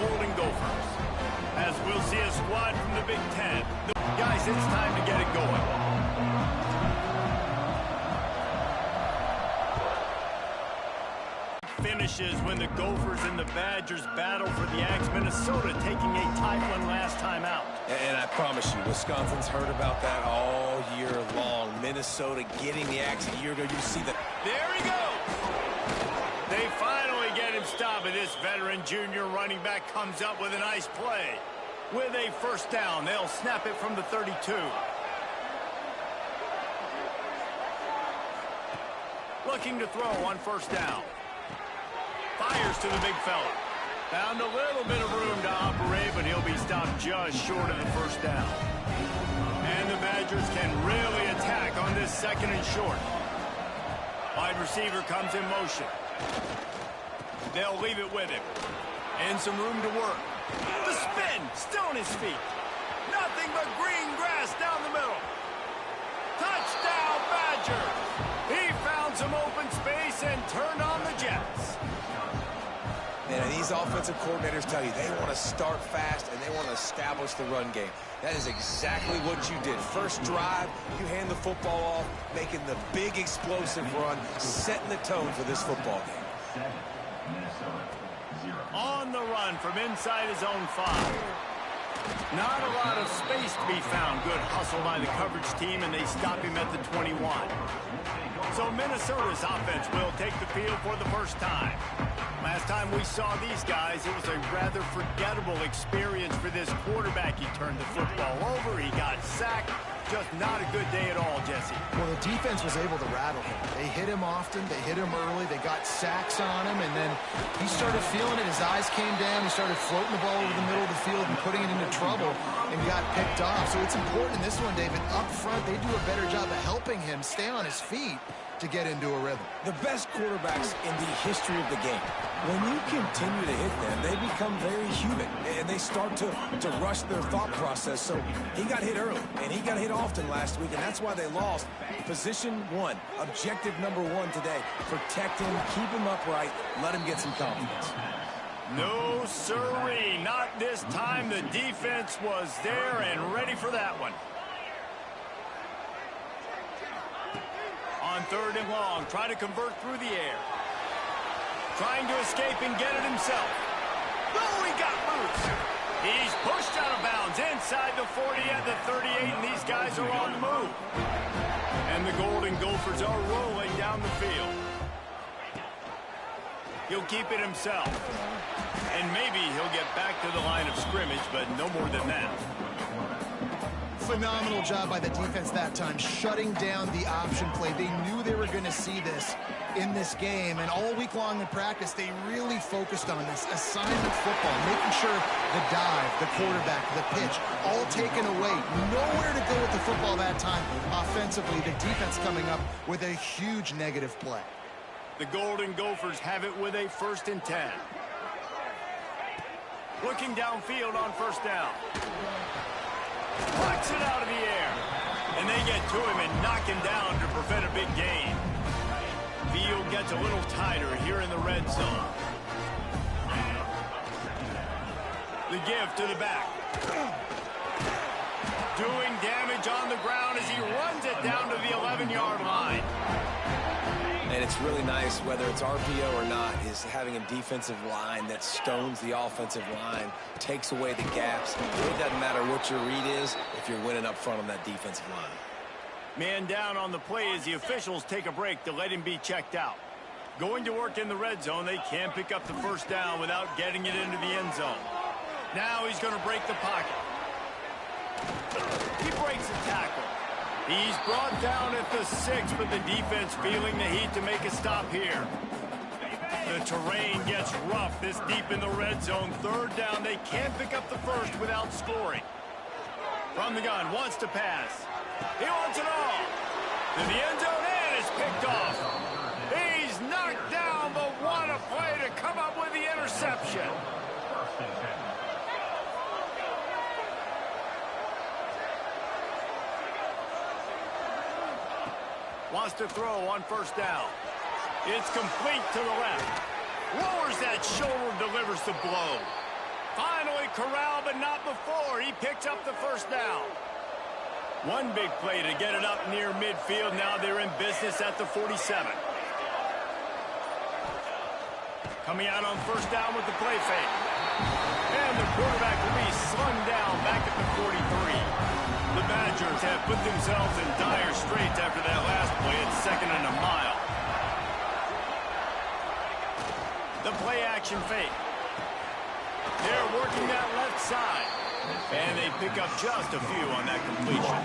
Golden Gophers. As we'll see a squad from the Big Ten. Guys, it's time to get it going. Finishes when the Gophers and the Badgers battle for the Axe. Minnesota taking a tight one last time out. And I promise you, Wisconsin's heard about that all year long. Minnesota getting the Axe a year ago. You see that. There he goes. They finally get him stopped. And this veteran junior running back comes up with a nice play. With a first down, they'll snap it from the 32. Looking to throw on first down. Fires to the big fella. Found a little bit of room to operate, but he'll be stopped just short of the first down. And the Badgers can really attack on this second and short. Wide receiver comes in motion. They'll leave it with him. And some room to work. The spin, still on his feet. Nothing but green grass down the middle. Touchdown, Badgers! He found some open space and turned on the Jets. And these offensive coordinators tell you they want to start fast and they want to establish the run game. That is exactly what you did. First drive, you hand the football off, making the big explosive run, setting the tone for this football game. On the run from inside his own 5. Not a lot of space to be found. Good hustle by the coverage team, and they stop him at the 21. So Minnesota's offense will take the field for the first time. Last time we saw these guys, it was a rather forgettable experience for this quarterback. He turned the football over, he got sacked. Just not a good day at all, Jesse. Well, the defense was able to rattle him. They hit him often, they hit him early, they got sacks on him, and then he started feeling it. His eyes came down, he started floating the ball over the middle of the field and putting it into trouble and got picked off. So it's important in this one, David. Up front, they do a better job of helping him stay on his feet to get into a rhythm. The best quarterbacks in the history of the game, when you continue to hit them, they become very human, and they start to rush their thought process. So he got hit early, and he got hit often last week, and that's why they lost. Position 1, objective number 1 today. Protect him, keep him upright, let him get some confidence. No, sirree, not this time. The defense was there and ready for that one. On 3rd and long, try to convert through the air. Trying to escape and get it himself. Oh, he got loose. He's pushed out of bounds inside the 40 at the 38, and these guys are on the move. And the Golden Gophers are rolling down the field. He'll keep it himself. And maybe he'll get back to the line of scrimmage, but no more than that. Phenomenal job by the defense that time, shutting down the option play. They knew they were going to see this in this game, and all week long in practice, they really focused on this assignment football, making sure the dive, the quarterback, the pitch, all taken away. Nowhere to go with the football that time. Offensively, the defense coming up with a huge negative play. The Golden Gophers have it with a 1st and 10. Looking downfield on first down. Plucks it out of the air. And they get to him and knock him down to prevent a big gain. Field gets a little tighter here in the red zone. The give to the back. Doing damage on the ground as he runs it down to the 11-yard line. And it's really nice, whether it's RPO or not, is having a defensive line that stones the offensive line, takes away the gaps. It doesn't matter what your read is if you're winning up front on that defensive line. Man down on the play as the officials take a break to let him be checked out. Going to work in the red zone, they can't pick up the first down without getting it into the end zone. Now he's going to break the pocket. He breaks the tackle. He's brought down at the 6, but the defense feeling the heat to make a stop here. The terrain gets rough this deep in the red zone. 3rd down, they can't pick up the first without scoring. From the gun, wants to pass. He wants it all. To the end zone, and it's picked off. He's knocked down, but what a play to come up with the interception. Wants to throw on first down. It's complete to the left. Lowers that shoulder, delivers the blow. Finally corralled, but not before. He picks up the first down. One big play to get it up near midfield. Now they're in business at the 47. Coming out on first down with the play fake. And the quarterback will be slung down back at the 43. The Badgers have put themselves in dire straits after that last play at 2nd and a mile. The play action fake. They're working that left side. And they pick up just a few on that completion.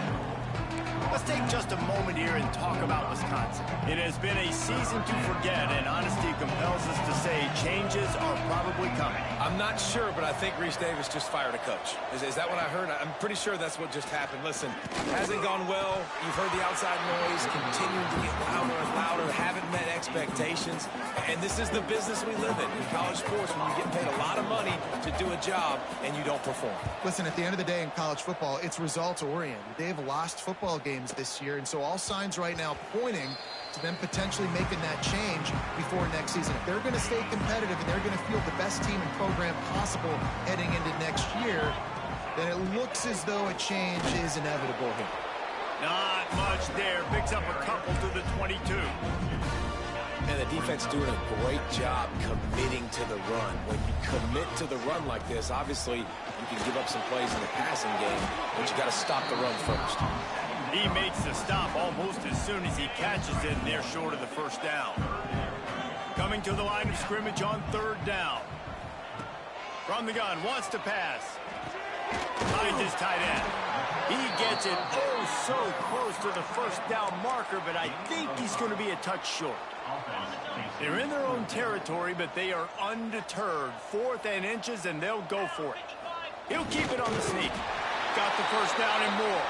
Let's take just a moment here and talk about Wisconsin. It has been a season to forget, and honesty compels us to say changes are probably coming. I'm not sure, but I think Reese Davis just fired a coach. Is that what I heard? I'm pretty sure that's what just happened. Listen, hasn't gone well. You've heard the outside noise, continuing to get louder and louder, haven't met expectations. And this is the business we live in college sports, when you get paid a lot of money to do a job and you don't perform. Listen, at the end of the day in college football, it's results-oriented. They've lost football games this year, and so all signs right now pointing to them potentially making that change before next season. If they're going to stay competitive and they're going to field the best team and program possible heading into next year, then it looks as though a change is inevitable here. Not much there. Picks up a couple to the 22. And the defense doing a great job committing to the run. When you commit to the run like this, obviously you can give up some plays in the passing game, but you got to stop the run first. He makes the stop almost as soon as he catches it, and they're short of the first down. Coming to the line of scrimmage on 3rd down. From the gun, wants to pass. Finds his tight end. He gets it so close to the first down marker, but I think he's going to be a touch short. They're in their own territory, but they are undeterred. 4th and inches, and they'll go for it. He'll keep it on the sneak. Got the first down and more.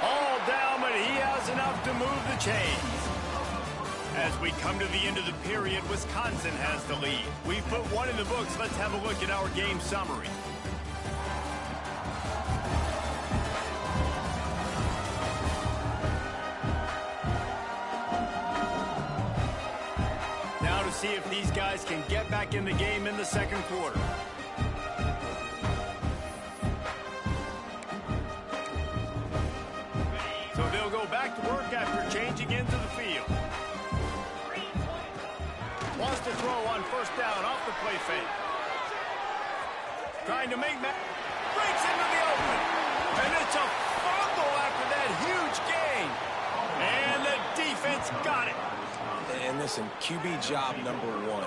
All down, but he has enough to move the chains. As we come to the end of the period, Wisconsin has the lead. We've put one in the books. Let's have a look at our game summary. Now to see if these guys can get back in the game in the 2nd quarter. So they'll go back to work after changing into the field. Wants to throw on first down off the play fake. Trying to make that. Breaks into the open. And it's a fumble after that huge gain. And the defense got it. And listen, QB job number 1,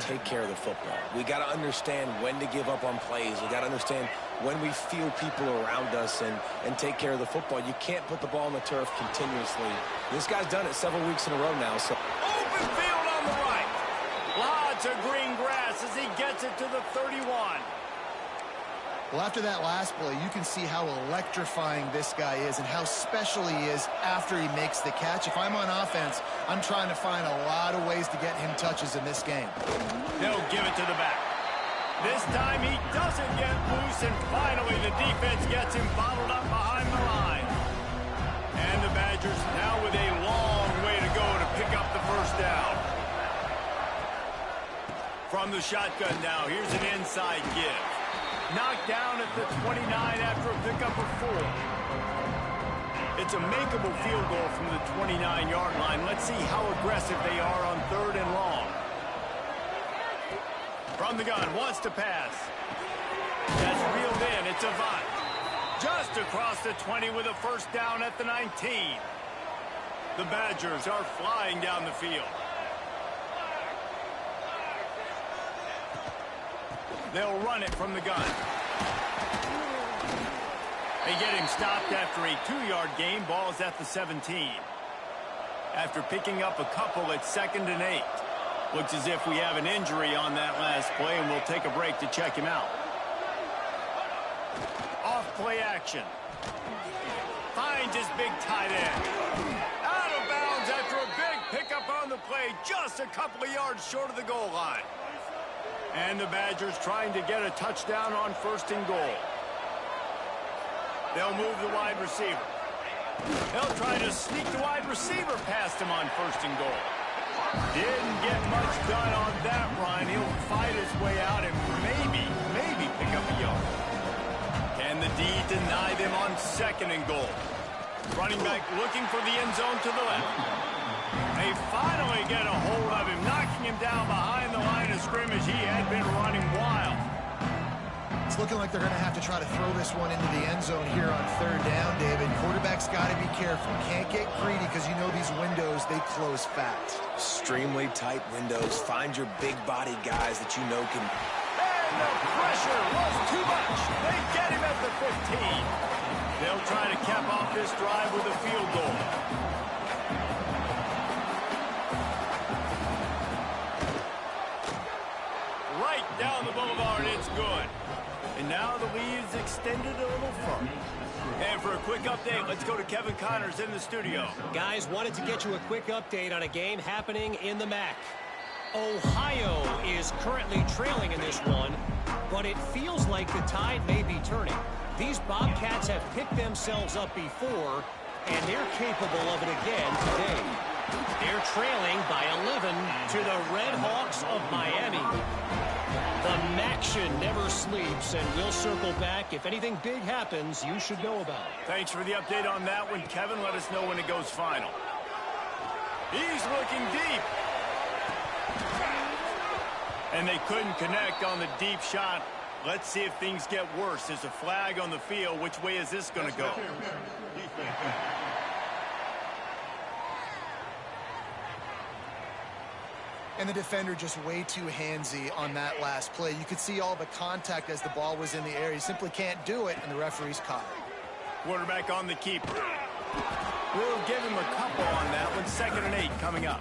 take care of the football. We got to understand when to give up on plays. We got to understand when we feel people around us and take care of the football. You can't put the ball on the turf continuously. This guy's done it several weeks in a row now. So open field on the right. Lots of green grass as he gets it to the 31. Well, after that last play, you can see how electrifying this guy is and how special he is after he makes the catch. If I'm on offense, I'm trying to find a lot of ways to get him touches in this game. They'll give it to the back. This time he doesn't get loose, and finally the defense gets him bottled up behind the line. And the Badgers now with a long way to go to pick up the first down. From the shotgun now, here's an inside give. Knocked down at the 29 after a pickup of 4. It's a makeable field goal from the 29-yard line. Let's see how aggressive they are on 3rd and long. From the gun, wants to pass. That's reeled in. It's Avant. Just across the 20 with a first down at the 19. The Badgers are flying down the field. They'll run it from the gun. They get him stopped after a 2-yard gain. Ball's at the 17. After picking up a couple at 2nd and 8. Looks as if we have an injury on that last play, and we'll take a break to check him out. Off play action. Finds his big tight end. Out of bounds after a big pickup on the play, just a couple of yards short of the goal line. And the Badgers trying to get a touchdown on 1st and goal. They'll move the wide receiver. They'll try to sneak the wide receiver past him on 1st and goal. Didn't get much done on that run. He'll fight his way out and maybe pick up a yard. second and goal. Running back looking for the end zone to the left. They finally get a hold of him, knocking him down behind the line of scrimmage. He had been running wild. It's looking like they're going to have to try to throw this one into the end zone here on third down, David. Quarterback's got to be careful. Can't get greedy because you know these windows, they close fast. Extremely tight windows. Find your big body guys that you know can... And the pressure was too much. They get him at the 15. They'll try to cap off this drive with a field goal. Right down the boulevard, it's good. And now the lead is extended a little further. And for a quick update, let's go to Kevin Connors in the studio. Guys, wanted to get you a quick update on a game happening in the MAC. Ohio is currently trailing in this one, but it feels like the tide may be turning. These Bobcats have picked themselves up before, and they're capable of it again today. They're trailing by 11 to the Red Hawks of Miami. The MACtion never sleeps, and we'll circle back. If anything big happens, you should know about it. Thanks for the update on that one, Kevin. Let us know when it goes final. He's looking deep. And they couldn't connect on the deep shot. Let's see if things get worse. There's a flag on the field. Which way is this going to go? And the defender just way too handsy on that last play. You could see all the contact as the ball was in the air. He simply can't do it, and the referee's caught it. Quarterback on the keeper. We'll give him a couple on that one. 2nd and 8 coming up.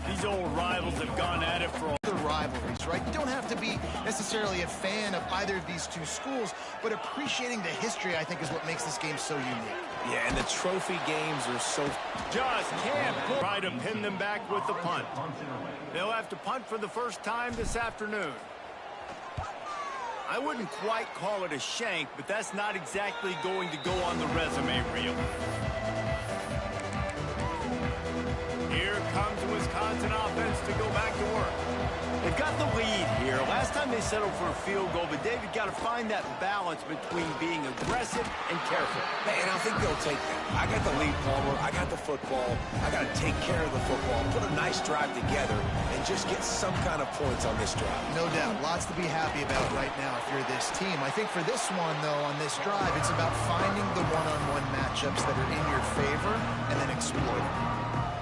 These old rivals have gone at it for all the rivalries, right? You don't have to be necessarily a fan of either of these two schools, but appreciating the history, I think, is what makes this game so unique. Yeah, and the trophy games are so... Just can't try to pin them back with the punt. They'll have to punt for the first time this afternoon. I wouldn't quite call it a shank, but that's not exactly going to go on the resume reel. Here comes the Wisconsin offense to go back to work. They've got the lead here. Last time they settled for a field goal, but David got to find that balance between being aggressive and careful. And I think they'll take that. I got the lead, Palmer. I got the football. I got to take care of the football, put a nice drive together, and just get some kind of points on this drive. No doubt. Lots to be happy about right now if you're this team. I think for this one, though, on this drive, it's about finding the one-on-one matchups that are in your favor and then exploiting.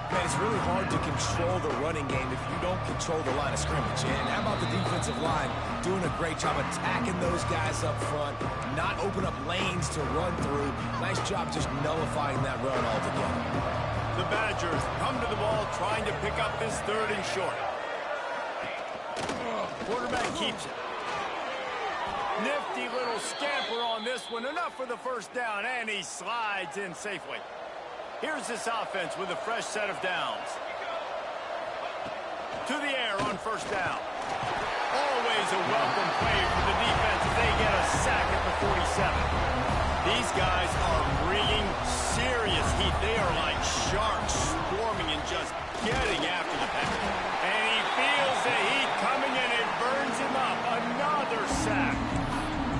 Man, it's really hard to control the running game if you don't control the line of scrimmage. And how about the defensive line doing a great job attacking those guys up front, not open up lanes to run through. Nice job just nullifying that run altogether. The Badgers come to the ball trying to pick up this 3rd and short. Quarterback keeps it. Nifty little scamper on this one. Enough for the first down, and he slides in safely. Here's this offense with a fresh set of downs. To the air on 1st down. Always a welcome play for the defense as they get a sack at the 47. These guys are bringing serious heat. They are like sharks swarming and just getting after the pass. And he feels the heat coming and it burns him up. Another sack.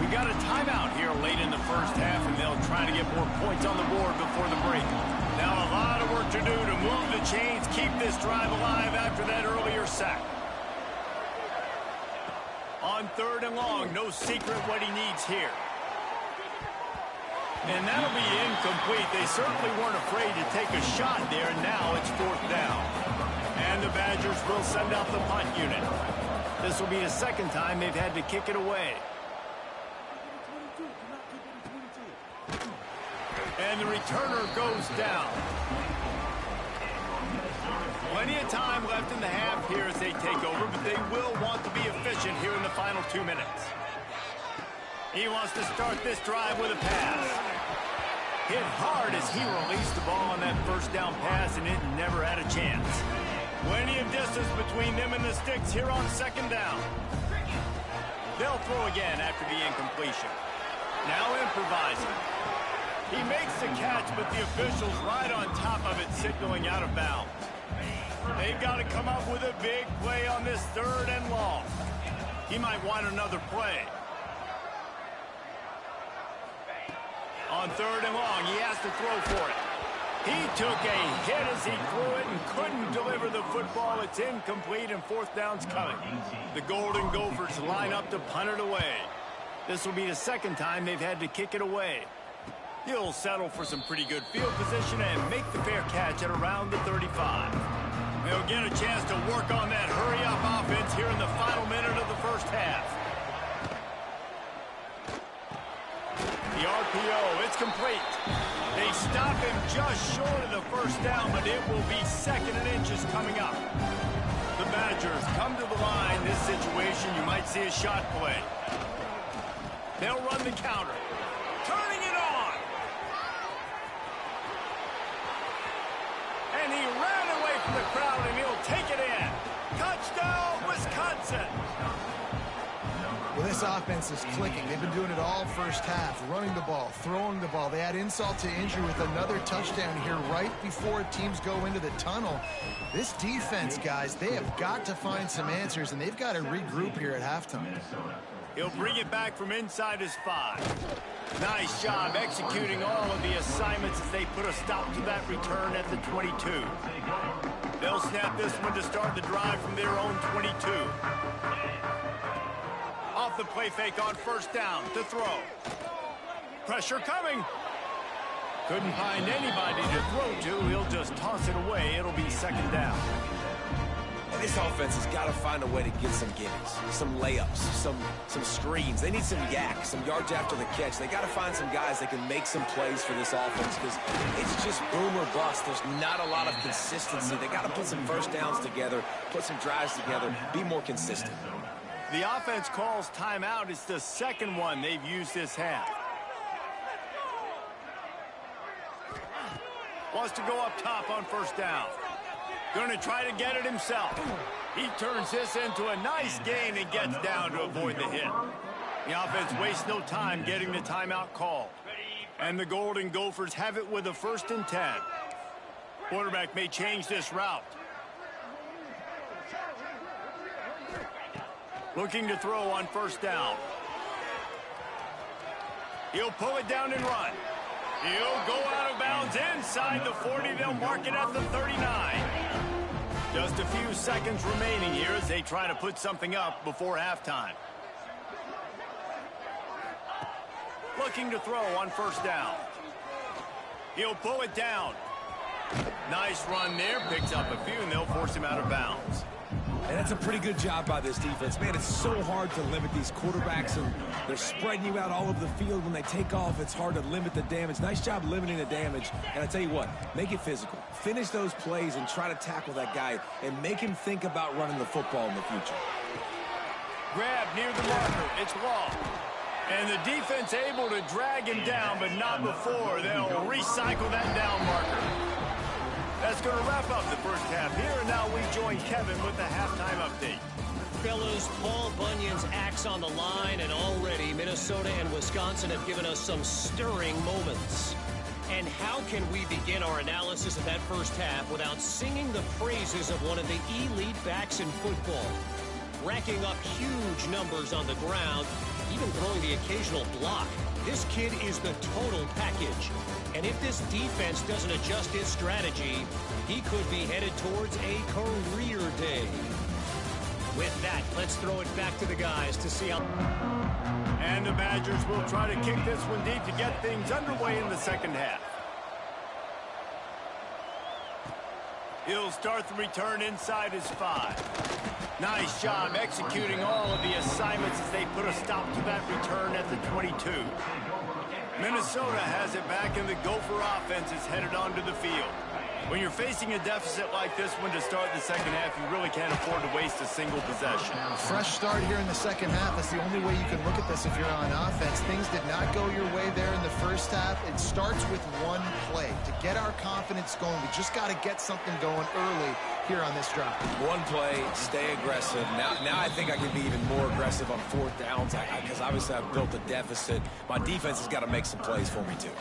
We got a timeout here late in the first half, and they'll try to get more points on the board before the break. Now a lot of work to do to move the chains, keep this drive alive after that earlier sack. On 3rd and long, no secret what he needs here. And that'll be incomplete. They certainly weren't afraid to take a shot there, and now it's 4th down. And the Badgers will send out the punt unit. This will be the 2nd time they've had to kick it away. And the returner goes down. Plenty of time left in the half here as they take over, but they will want to be efficient here in the final 2 minutes. He wants to start this drive with a pass. Hit hard as he released the ball on that 1st down pass, and it never had a chance. Plenty of distance between them and the sticks here on 2nd down. They'll throw again after the incompletion. Now improvising. He makes the catch, but the officials right on top of it, signaling out of bounds. They've got to come up with a big play on this 3rd and long. He might want another play. On 3rd and long. He has to throw for it. He took a hit as he threw it and couldn't deliver the football. It's incomplete, and 4th down's coming. The Golden Gophers line up to punt it away. This will be the 2nd time they've had to kick it away. He'll settle for some pretty good field position and make the fair catch at around the 35. They'll get a chance to work on that hurry-up offense here in the final minute of the 1st half. The RPO, it's complete. They stop him just short of the 1st down, but it will be 2nd and inches coming up. The Badgers come to the line. This situation, you might see a shot play. They'll run the counter. Turning it on. And he ran away from the crowd, and he'll take it in. Touchdown, Wisconsin. Well, this offense is clicking. They've been doing it all 1st half, running the ball, throwing the ball. They add insult to injury with another touchdown here right before teams go into the tunnel. This defense, guys, they have got to find some answers, and they've got to regroup here at halftime. He'll bring it back from inside his 5. Nice job executing all of the assignments as they put a stop to that return at the 22. They'll snap this one to start the drive from their own 22. Off the play fake on 1st down to throw. Pressure coming. Couldn't find anybody to throw to. He'll just toss it away. It'll be 2nd down. And this offense has got to find a way to get some gimmies, some layups, some screens. They need some yak, some yards after the catch. They got to find some guys that can make some plays for this offense because it's just boom or bust. There's not a lot of consistency. They got to put some 1st downs together, put some drives together, be more consistent. The offense calls timeout. It's the 2nd one they've used this half. Wants to go up top on 1st down. Going to try to get it himself. He turns this into a nice gain and gets down to avoid the hit. The offense wastes no time getting the timeout called. And the Golden Gophers have it with a 1st and 10. Quarterback may change this route. Looking to throw on 1st down. He'll pull it down and run. He'll go out of bounds inside the 40. They'll mark it at the 39. Just a few seconds remaining here as they try to put something up before halftime. Looking to throw on 1st down. He'll pull it down. Nice run there. Picks up a few, and they'll force him out of bounds. And that's a pretty good job by this defense. Man, it's so hard to limit these quarterbacks, and they're spreading you out all over the field. When they take off, it's hard to limit the damage. Nice job limiting the damage. And I tell you what, make it physical. Finish those plays and try to tackle that guy and make him think about running the football in the future. Grab near the marker. It's long. And the defense able to drag him down, but not before. They'll recycle that down marker. That's going to wrap up the 1st half here, and now we join Kevin with the halftime update. Fellas, Paul Bunyan's axe on the line, and already Minnesota and Wisconsin have given us some stirring moments. And how can we begin our analysis of that 1st half without singing the praises of one of the elite backs in football? Racking up huge numbers on the ground, even throwing the occasional block. This kid is the total package. And if this defense doesn't adjust its strategy, he could be headed towards a career day. With that, let's throw it back to the guys to see how... And the Badgers will try to kick this one deep to get things underway in the 2nd half. He'll start the return inside his 5. Nice job executing all of the assignments as they put a stop to that return at the 22. Minnesota has it back, and the Gopher offense is headed onto the field. When you're facing a deficit like this one to start the 2nd half, you really can't afford to waste a single possession. A fresh start here in the 2nd half. That's the only way you can look at this if you're on offense. Things did not go your way there in the 1st half. It starts with one play. To get our confidence going, we just got to get something going early here on this drive. One play, stay aggressive. Now I think I can be even more aggressive on 4th downs because obviously I've built a deficit. My defense has got to make some plays for me too.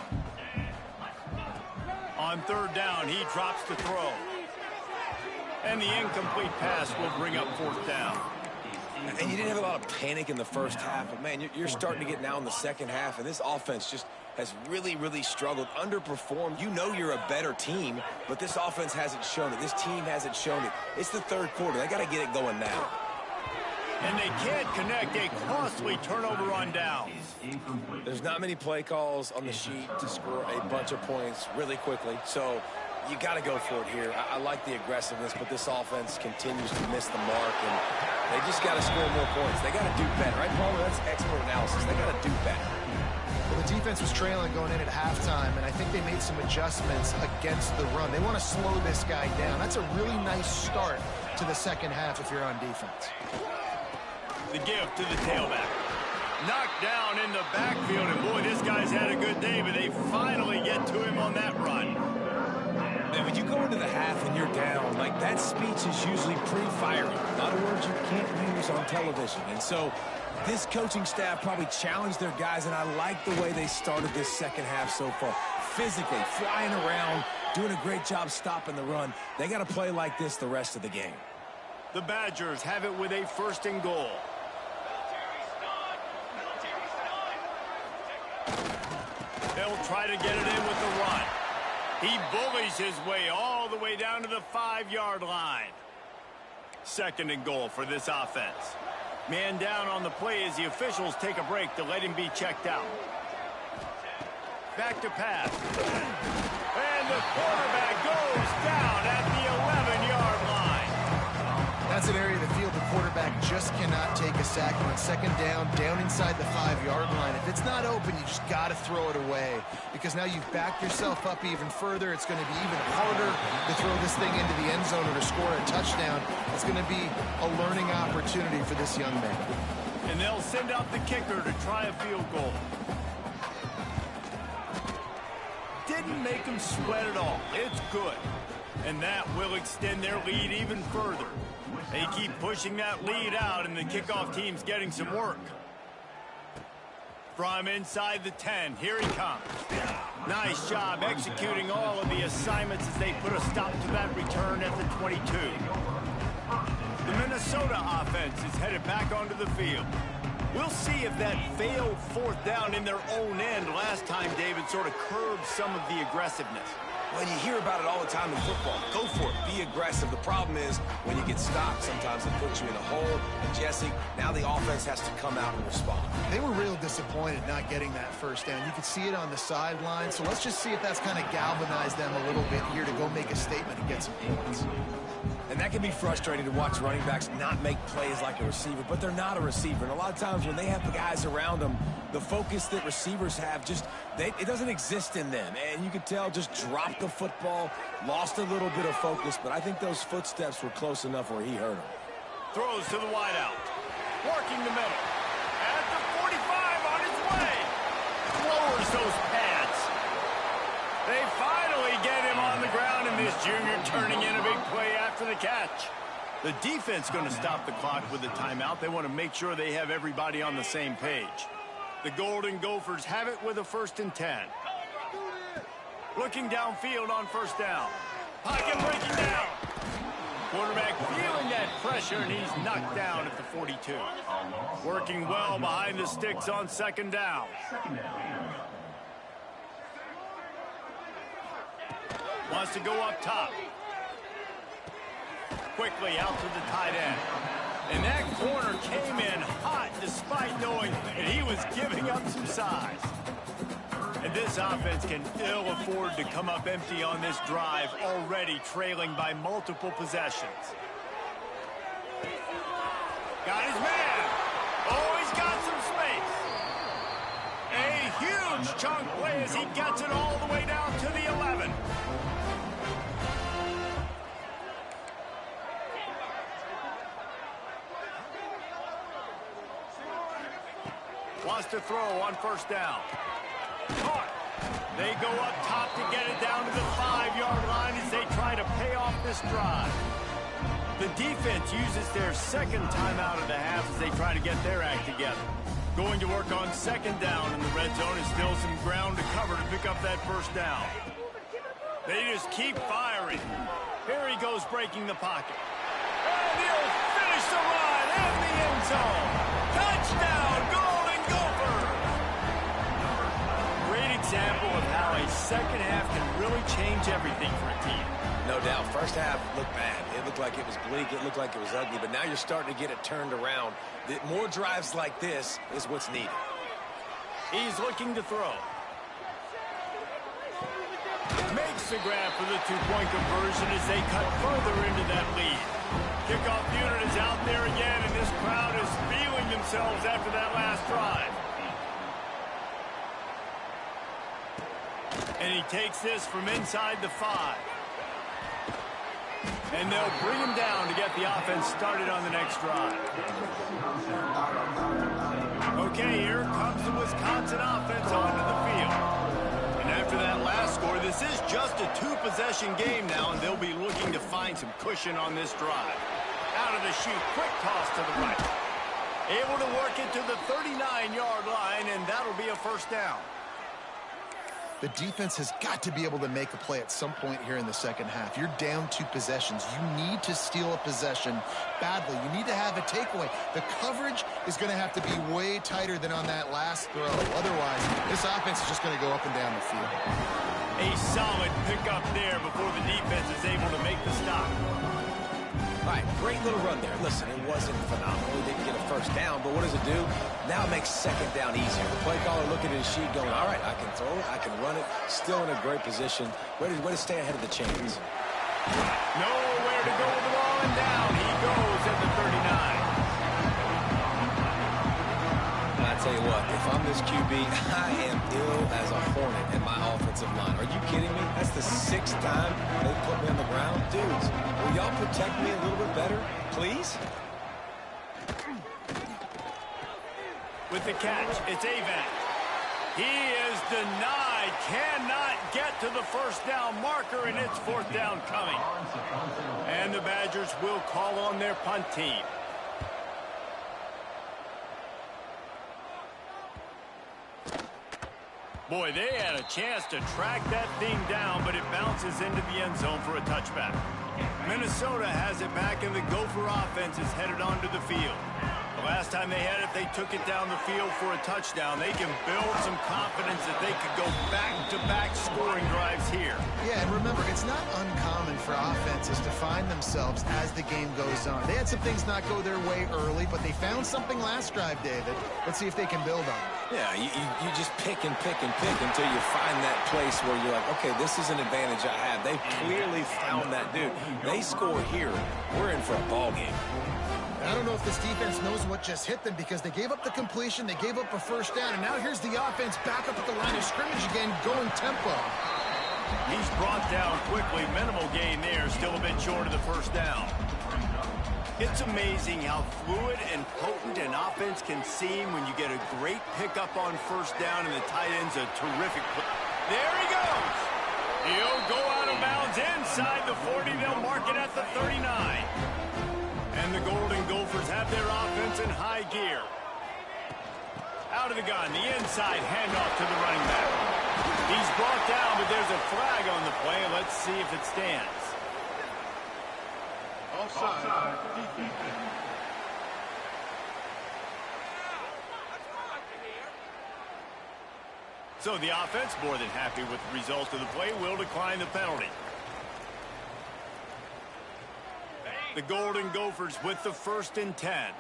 On 3rd down, he drops to throw. And the incomplete pass will bring up 4th down. And you didn't have a lot of panic in the 1st half, but man, you're starting to get now in the 2nd half, and this offense just has really, really struggled, underperformed. You know you're a better team, but this offense hasn't shown it. This team hasn't shown it. It's the third quarter. They got to get it going now. And they can't connect a costly turnover on downs. There's not many play calls on the sheet to score a bunch of points really quickly, so you got to go for it here. I like the aggressiveness, but this offense continues to miss the mark, and they just got to score more points. They got to do better, right, Palmer? That's expert analysis. They got to do better. Well, the defense was trailing going in at halftime, and I think they made some adjustments against the run. They want to slow this guy down. That's a really nice start to the second half if you're on defense. The give to the tailback. Knocked down in the backfield, and boy, this guy's had a good day, but they finally get to him on that run. Man, when you go into the half and you're down, like, that speech is usually pretty fiery. A lot of words you can't use on television. And so this coaching staff probably challenged their guys, and I like the way they started this second half so far. Physically, flying around, doing a great job stopping the run. They got to play like this the rest of the game. The Badgers have it with a 1st and goal. They'll try to get it in with the run. He bullies his way all the way down to the 5-yard line. 2nd and goal for this offense. Man down on the play as the officials take a break to let him be checked out. Back to pass. And the quarterback goes down at the 11-yard line. That's an area of the field the quarterback just cannot take a sack on. 2nd down, down inside the 5-yard line. If it's not open, you just got to throw it away, because now you've backed yourself up even further. It's going to be even harder to throw this thing into the end zone or to score a touchdown. It's going to be a learning opportunity for this young man. And they'll send out the kicker to try a field goal. Didn't make them sweat at all. It's good. And that will extend their lead even further. They keep pushing that lead out, and the kickoff team's getting some work. From inside the 10, here he comes. Nice job executing all of the assignments as they put a stop to that return at the 22. The Minnesota offense is headed back onto the field. We'll see if that failed 4th down in their own end last time, David, sort of curbed some of the aggressiveness. Well, you hear about it all the time in football. Go for it. Be aggressive. The problem is when you get stopped, sometimes it puts you in a hole. And, Jesse, now the offense has to come out and respond. They were real disappointed not getting that 1st down. You could see it on the sideline. So let's just see if that's kind of galvanized them a little bit here to go make a statement and get some points. And that can be frustrating to watch running backs not make plays like a receiver, but they're not a receiver. And a lot of times when they have the guys around them, the focus that receivers have it doesn't exist in them. And you could tell just dropped the football, lost a little bit of focus, but I think those footsteps were close enough where he hurt him. Throws to the wideout. Working the middle. At the 45 on his way. Lowers those pads. They finally get him on the ground, and this junior turning in a big play after the catch. The defense going to stop the clock with a timeout. They want to make sure they have everybody on the same page. The Golden Gophers have it with a 1st and 10. Looking downfield on 1st down. Pocket breaking down. Quarterback feeling that pressure, and he's knocked down at the 42. Working well behind the sticks on 2nd down. Wants to go up top. Quickly out to the tight end. And that corner came in hot despite knowing that he was giving up some size. And this offense can ill afford to come up empty on this drive, already trailing by multiple possessions. Got his man. Oh, he's got some space. A huge chunk play as he gets it all the way down to the 11. Wants to throw on 1st down. Caught. They go up top to get it down to the 5-yard line as they try to pay off this drive. The defense uses their 2nd timeout of the half as they try to get their act together. Going to work on 2nd down in the red zone is still some ground to cover to pick up that 1st down. They just keep firing. Here he goes breaking the pocket. And he'll finish the run in the end zone. Touchdown, Golden Gophers! Great second half can really change everything for a team. No doubt. First half looked bad. It looked like it was bleak. It looked like it was ugly. But now you're starting to get it turned around. More drives like this is what's needed. He's looking to throw. Makes the grab for the two-point conversion as they cut further into that lead. Kickoff unit is out there again, and this crowd is feeling themselves after that last drive. And he takes this from inside the 5. And they'll bring him down to get the offense started on the next drive. Okay, here comes the Wisconsin offense onto the field. And after that last score, this is just a two-possession game now, and they'll be looking to find some cushion on this drive. Out of the chute, quick toss to the right. Able to work it to the 39-yard line, and that'll be a first down. The defense has got to be able to make a play at some point here in the second half. You're down 2 possessions. You need to steal a possession badly. You need to have a takeaway. The coverage is going to have to be way tighter than on that last throw. Otherwise, this offense is just going to go up and down the field. A solid pickup there before the defense is able to make the stop. All right, great little run there. Listen, it wasn't phenomenal. He didn't get a first down, but what does it do? Now it makes second down easier. The play caller looking at his sheet going, all right, I can throw it, I can run it, still in a great position. Way to stay ahead of the chains. Nowhere to go with the ball, and down he goes at the 39. And I tell you what, if I'm this QB, I am ill as a hornet in my offensive line. Are you kidding me? That's the 6th time they put me on the ground. Dudes, will y'all protect me a little bit better, please? With the catch, it's Avant. He is denied, cannot get to the first down marker, and it's 4th down coming. And the Badgers will call on their punt team. Boy, they had a chance to track that thing down, but it bounces into the end zone for a touchback. Minnesota has it back, and the Gopher offense is headed onto the field. The last time they had it, they took it down the field for a touchdown. They can build some confidence that they could go back-to-back scoring drives here. Yeah, and remember, it's not uncommon for offenses to find themselves as the game goes on. They had some things not go their way early, but they found something last drive, David. Let's see if they can build on it. Yeah, you just pick and pick and pick until you find that place where you're like, okay, this is an advantage I have. They've clearly found that dude. They score here, we're in for a ball game. I don't know if this defense knows what just hit them because they gave up the completion, they gave up a first down, and now here's the offense back up at the line of scrimmage again, going tempo. He's brought down quickly. Minimal gain there, still a bit short of the first down. It's amazing how fluid and potent an offense can seem when you get a great pickup on first down and the tight end's a terrific play. There he goes. He'll go out of bounds inside the 40. They'll mark it at the 39. And the Golden Gophers have their offense in high gear. Out of the gun, the inside handoff to the running back. He's brought down, but there's a flag on the play. Let's see if it stands. Offside. So the offense, more than happy with the result of the play, will decline the penalty. The Golden Gophers with the 1st and 10.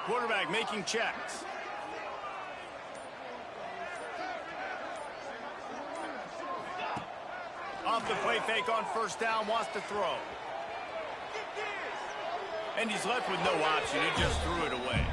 Quarterback making checks. Off the play fake on first down, wants to throw. And he's left with no option. He just threw it away.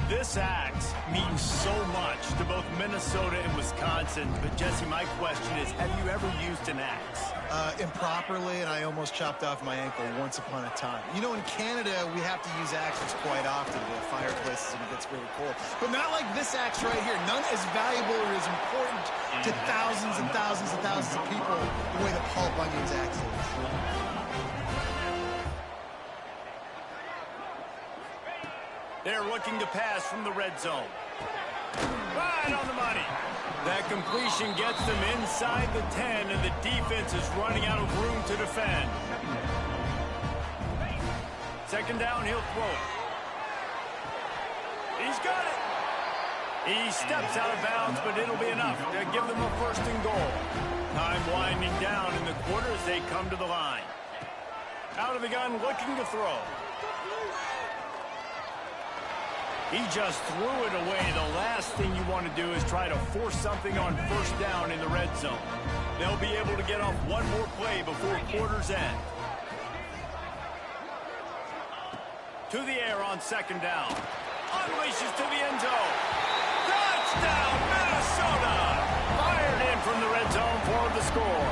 This axe means so much to both Minnesota and Wisconsin. But, Jesse, my question is, have you ever used an axe? Improperly, and I almost chopped off my ankle once upon a time. You know, in Canada, we have to use axes quite often to fireplaces and it gets really cold. But not like this axe right here. None as valuable or as important to thousands and thousands and thousands of people the way the Paul Bunyan's axe is. They're looking to pass from the red zone. Right on the money. That completion gets them inside the 10, and the defense is running out of room to defend. Second down, he'll throw it. He's got it. He steps out of bounds, but it'll be enough to give them a first and goal. Time winding down in the quarter as they come to the line. Out of the gun, looking to throw. He just threw it away. The last thing you want to do is try to force something on first down in the red zone. They'll be able to get off one more play before quarter's end. To the air on second down. Unleashes to the end zone. Touchdown, Minnesota! Fired in from the red zone for the score.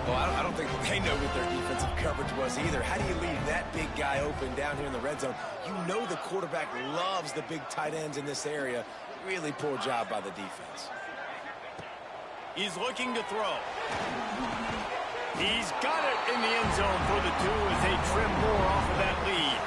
Well, I don't think they know what their defensive coverage was either. How do you leave that big guy open down here in the red zone? You know the quarterback loves the big tight ends in this area. Really poor job by the defense. He's looking to throw. He's got it in the end zone for the 2 as they trim more off of that lead.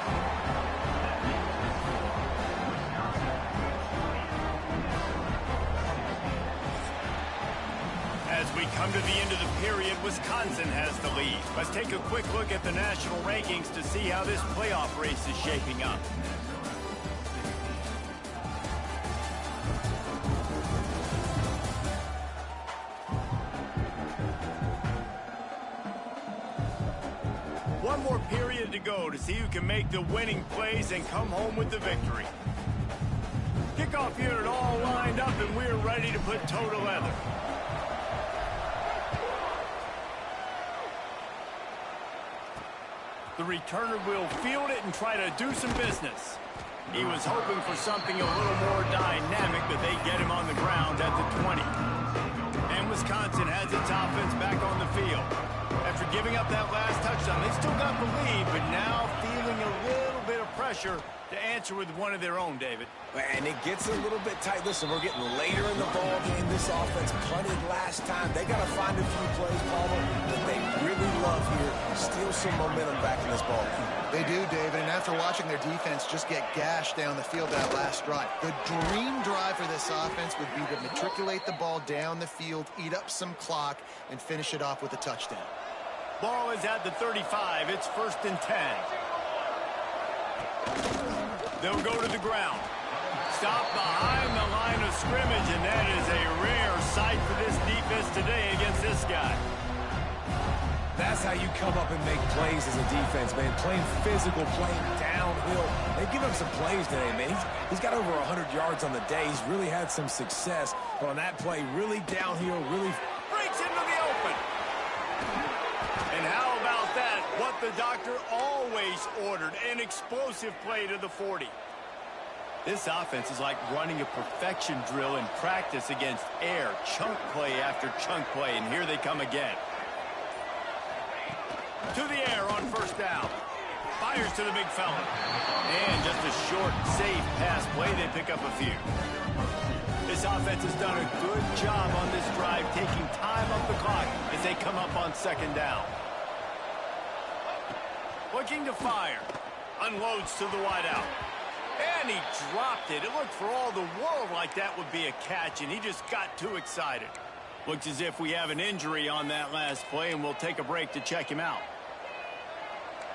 As we come to the end of the period, Wisconsin has the lead. Let's take a quick look at the national rankings to see how this playoff race is shaping up. One more period to go to see who can make the winning plays and come home with the victory. Kickoff unit all lined up, and we're ready to put toe to leather. The returner will field it and try to do some business. He was hoping for something a little more dynamic, but they get him on the ground at the 20. And Wisconsin has its offense back on the field. After giving up that last touchdown, they still got the lead, but now feeling a little bit of pressure to answer with one of their own, David. And it gets a little bit tight. Listen, we're getting later in the ball game. This offense punted last time. They got to find a few plays, Palmer, that they really love here. Steal some momentum back in this ball game. They do, David, and after watching their defense just get gashed down the field that last drive, the dream drive for this offense would be to matriculate the ball down the field, eat up some clock, and finish it off with a touchdown. Ball is at the 35. It's 1st and 10. They'll go to the ground. Stop behind the line of scrimmage, and that is a rare sight for this defense today against this guy. That's how you come up and make plays as a defense, man. Playing physical, playing downhill. They give him some plays today, man. He's got over 100 yards on the day. He's really had some success. But on that play, really downhill, really breaks into the open. And how about that? What the doctor always ordered, an explosive play to the 40. This offense is like running a perfection drill in practice against air. Chunk play after chunk play, and here they come again. To the air on first down. Fires to the big fella. And just a short, safe pass play. They pick up a few. This offense has done a good job on this drive, taking time off the clock as they come up on second down. Looking to fire. Unloads to the wideout. And he dropped it. It looked for all the world like that would be a catch, and he just got too excited. Looks as if we have an injury on that last play, and we'll take a break to check him out.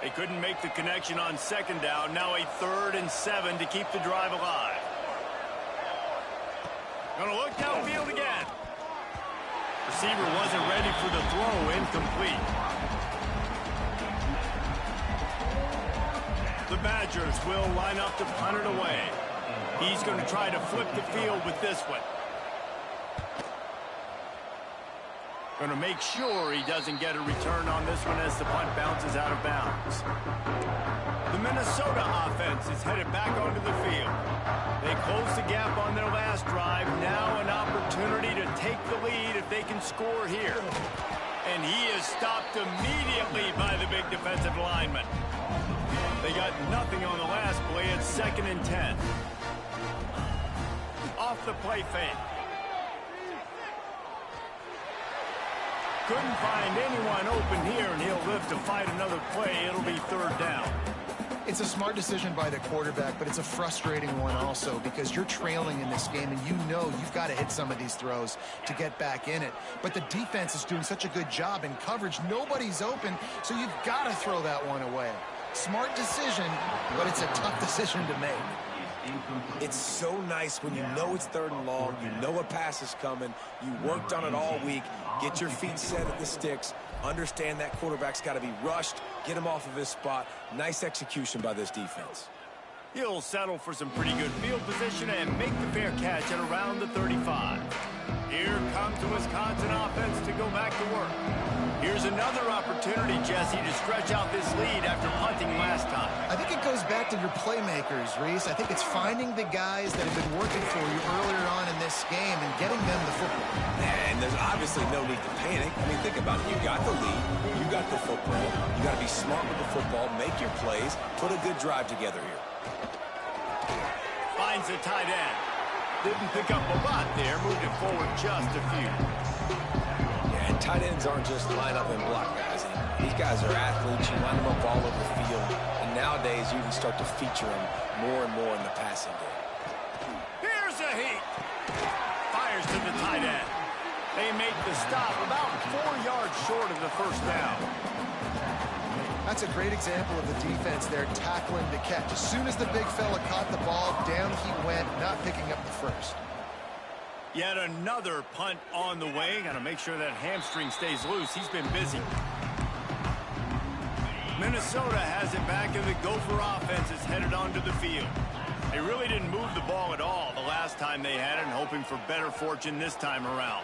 They couldn't make the connection on second down. Now a 3rd and 7 to keep the drive alive. Gonna look downfield again. Receiver wasn't ready for the throw. Incomplete. The Badgers will line up to punt it away. He's going to try to flip the field with this one. Going to make sure he doesn't get a return on this one as the punt bounces out of bounds. The Minnesota offense is headed back onto the field. They closed the gap on their last drive. Now an opportunity to take the lead if they can score here. And he is stopped immediately by the big defensive lineman. They got nothing on the last play. It's 2nd and 10. Off the play fake. Couldn't find anyone open here, and he'll live to fight another play. It'll be 3rd down. It's a smart decision by the quarterback, but it's a frustrating one also because you're trailing in this game, and you know you've got to hit some of these throws to get back in it. But the defense is doing such a good job in coverage. Nobody's open, so you've got to throw that one away. Smart decision, but it's a tough decision to make. It's so nice when you know it's 3rd and long, you know a pass is coming, you worked on it all week, get your feet set at the sticks, understand that quarterback's got to be rushed, get him off of his spot. Nice execution by this defense. He'll settle for some pretty good field position and make the fair catch at around the 35. Here comes the Wisconsin offense to go back to work. Here's another opportunity, Jesse, to stretch out this lead after punting last time. I think it goes back to your playmakers, Reese. I think it's finding the guys that have been working for you earlier on in this game and getting them the football. And there's obviously no need to panic. I mean, think about it. You got the lead. You got the football. You got to be smart with the football, make your plays, put a good drive together here. Finds the tight end. Didn't pick up a lot there, moved it forward just a few. Yeah, and tight ends aren't just line up and block guys. These guys are athletes. You line them up all over the field. And nowadays, you can start to feature them more and more in the passing game. Here's a heat. Fires to the tight end. They make the stop about 4 yards short of the first down. That's a great example of the defense there tackling the catch. As soon as the big fella caught the ball, down he went, not picking up the first. Yet another punt on the way. Got to make sure that hamstring stays loose. He's been busy. Minnesota has it back, and the Gopher offense is headed onto the field. They really didn't move the ball at all the last time they had it, and hoping for better fortune this time around.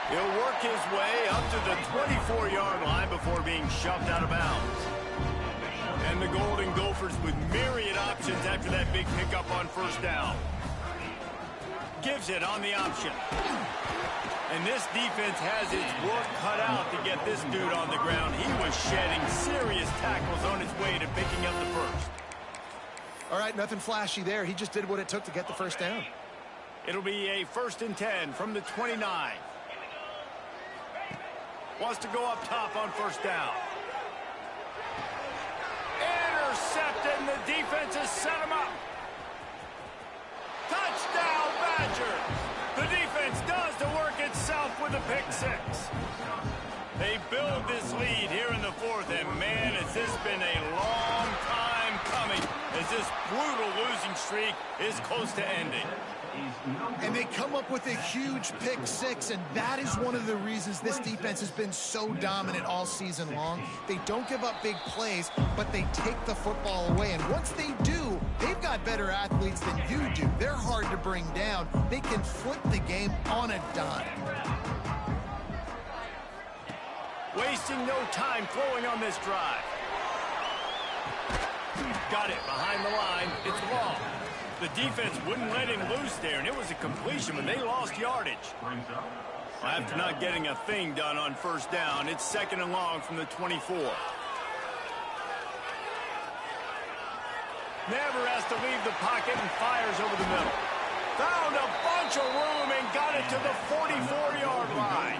He'll work his way up to the 24-yard line before being shoved out of bounds. And the Golden Gophers with myriad options after that big pickup on first down. Gives it on the option. And this defense has its work cut out to get this dude on the ground. He was shedding serious tackles on his way to picking up the first. All right, nothing flashy there. He just did what it took to get the first down. It'll be a 1st and 10 from the 29. Wants to go up top on first down. Intercepted, and the defense has set him up. Touchdown, Badgers! The defense does the work itself with a pick 6. They build this lead here in the 4th, and man, has this been a long time coming as this brutal losing streak is close to ending. And they come up with a huge pick 6, and that is one of the reasons this defense has been so dominant all season long. They don't give up big plays, but they take the football away. And once they do, they've got better athletes than you do. They're hard to bring down. They can flip the game on a dime. Wasting no time throwing on this drive. Got it behind the line. It's long. The defense wouldn't let him loose there, and it was a completion, but they lost yardage. After not getting a thing done on first down, it's 2nd and long from the 24. Never has to leave the pocket and fires over the middle. Found a bunch of room and got it to the 44-yard line.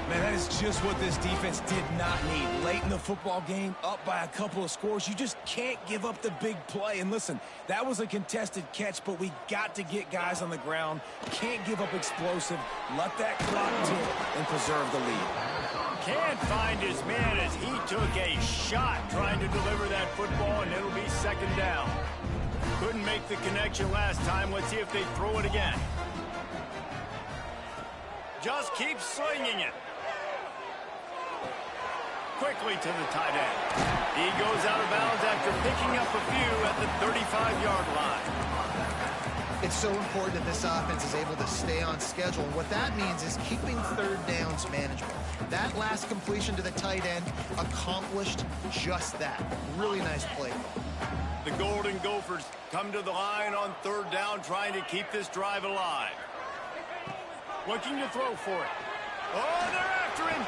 Man, that is just what this defense did not need. Late in the football game, up by a couple of scores, you just can't give up the big play. And listen, that was a contested catch, but we got to get guys on the ground. Can't give up explosive. Let that clock tick and preserve the lead. Can't find his man as he took a shot trying to deliver that football, and it'll be 2nd down. Couldn't make the connection last time. Let's see if they throw it again. Just keep slinging it. Quickly to the tight end. He goes out of bounds after picking up a few at the 35-yard line. It's so important that this offense is able to stay on schedule. And what that means is keeping 3rd downs manageable. That last completion to the tight end accomplished just that. Really nice play. The Golden Gophers come to the line on 3rd down, trying to keep this drive alive. Looking to throw for it. Oh, they're after him.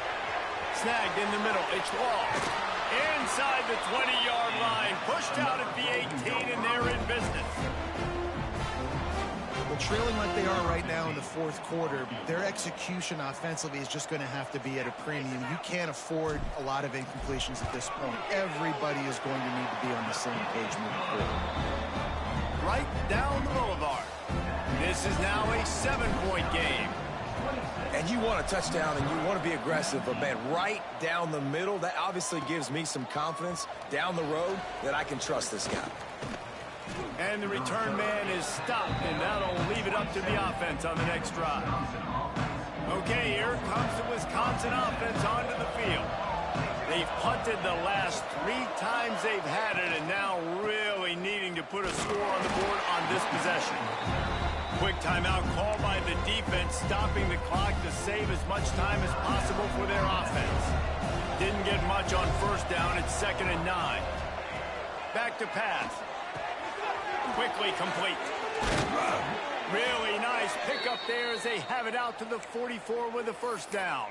Snagged in the middle. It's long. Inside the 20-yard line. Pushed out at the 18, and they're in business. Well, trailing like they are right now in the 4th quarter, their execution offensively is just going to have to be at a premium. You can't afford a lot of incompletions at this point. Everybody is going to need to be on the same page moving forward. Right down the boulevard. This is now a 7-point game. And you want a touchdown and you want to be aggressive, but, man, right down the middle, that obviously gives me some confidence down the road that I can trust this guy. And the return man is stopped, and that'll leave it up to the offense on the next drive. Okay, here comes the Wisconsin offense onto the field. They've punted the last 3 times they've had it, and now really needing to put a score on the board on this possession. Quick timeout call by the defense, stopping the clock to save as much time as possible for their offense. Didn't get much on first down. It's 2nd and 9. Back to pass. Quickly complete. Really nice pickup there as they have it out to the 44 with a first down.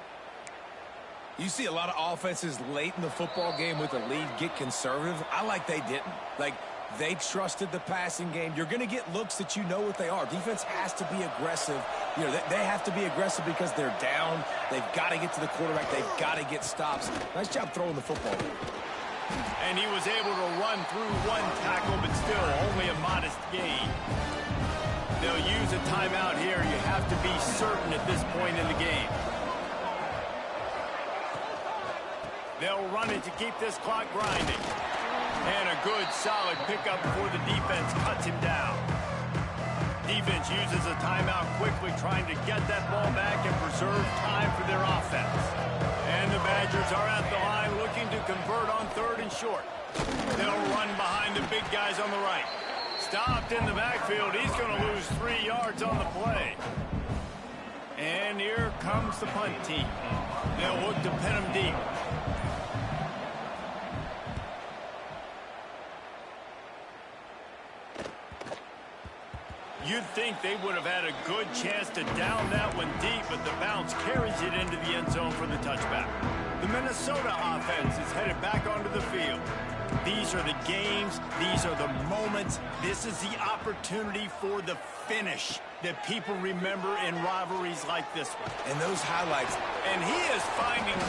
You see a lot of offenses late in the football game with a lead get conservative. I like they didn't. Like, they trusted the passing game. You're going to get looks that you know what they are. Defense has to be aggressive. You know, they have to be aggressive because they're down. They've got to get to the quarterback. They've got to get stops. Nice job throwing the football. And he was able to run through 1 tackle, but still only a modest gain. They'll use a timeout here. You have to be certain at this point in the game. They'll run it to keep this clock grinding. And a good, solid pickup before the defense cuts him down. Defense uses a timeout quickly, trying to get that ball back and preserve time for their offense. And the Badgers are at the line looking to convert on 3rd and short. They'll run behind the big guys on the right. Stopped in the backfield. He's going to lose 3 yards on the play. And here comes the punt team. They'll look to pin him deep. You'd think they would have had a good chance to down that one deep, but the bounce carries it into the end zone for the touchback. The Minnesota offense is headed back onto the field. These are the games. These are the moments. This is the opportunity for the finish that people remember in rivalries like this one. And those highlights. And he is finding